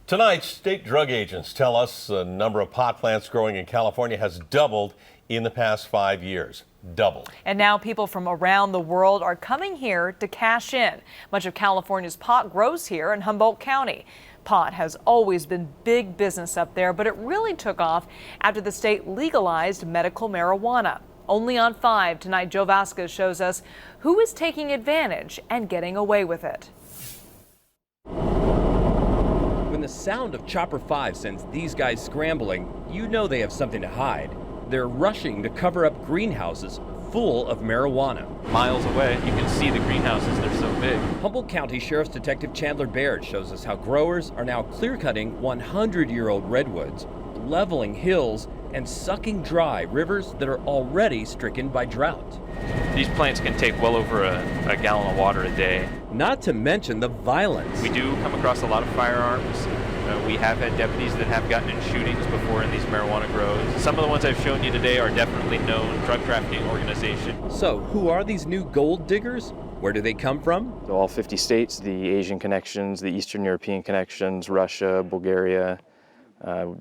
Tonight, state drug agents tell us the number of pot plants growing in California has doubled in the past 5 years. Doubled. And now people from around the world are coming here to cash in. Much of California's pot grows here in Humboldt County. Pot has always been big business up there, but it really took off after the state legalized medical marijuana. Only on 5 tonight, Joe Vazquez shows us who is taking advantage and getting away with it. When the sound of Chopper 5 sends these guys scrambling, you know they have something to hide. They're rushing to cover up greenhouses full of marijuana. Miles away, you can see the greenhouses, they're so big. Humboldt County Sheriff's Detective Chandler Baird shows us how growers are now clear-cutting 100-year-old redwoods, leveling hills, and sucking dry rivers that are already stricken by drought. These plants can take well over a gallon of water a day. Not to mention the violence. We do come across a lot of firearms. We have had deputies that have gotten in shootings before in these marijuana grows. Some of the ones I've shown you today are definitely known drug trafficking organizations. So, who are these new gold diggers? Where do they come from? All 50 states, the Asian connections, the Eastern European connections, Russia, Bulgaria,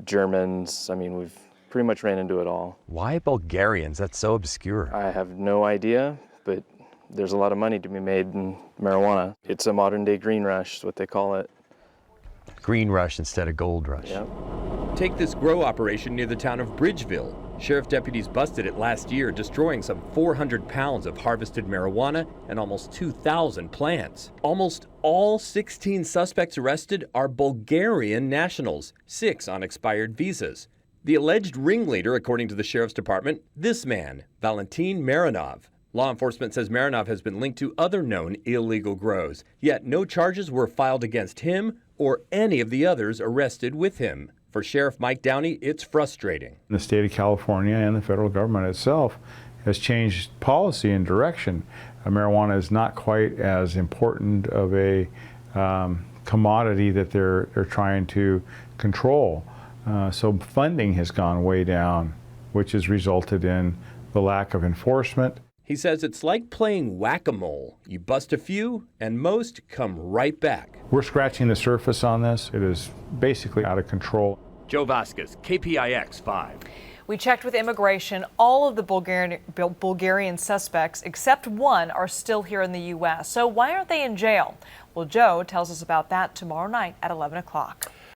Germans. I mean, we've pretty much ran into it all. Why Bulgarians? That's so obscure. I have no idea, but there's a lot of money to be made in marijuana. It's a modern day green rush, is what they call it. Green rush instead of gold rush. Yep. Take this grow operation near the town of Bridgeville. Sheriff deputies busted it last year, destroying some 400 pounds of harvested marijuana and almost 2,000 plants. Almost all 16 suspects arrested are Bulgarian nationals, 6 on expired visas. The alleged ringleader, according to the Sheriff's Department, this man, Valentin Marinov. Law enforcement says Marinov has been linked to other known illegal grows, yet no charges were filed against him or any of the others arrested with him. For Sheriff Mike Downey, it's frustrating. The state of California and the federal government itself has changed policy and direction. Marijuana is not quite as important of a commodity that they're trying to control. So funding has gone way down, which has resulted in the lack of enforcement. He says it's like playing whack-a-mole. You bust a few, and most come right back. We're scratching the surface on this. It is basically out of control. Joe Vazquez, KPIX 5. We checked with immigration. All of the Bulgarian suspects, except one, are still here in the U.S. So why aren't they in jail? Well, Joe tells us about that tomorrow night at 11 o'clock.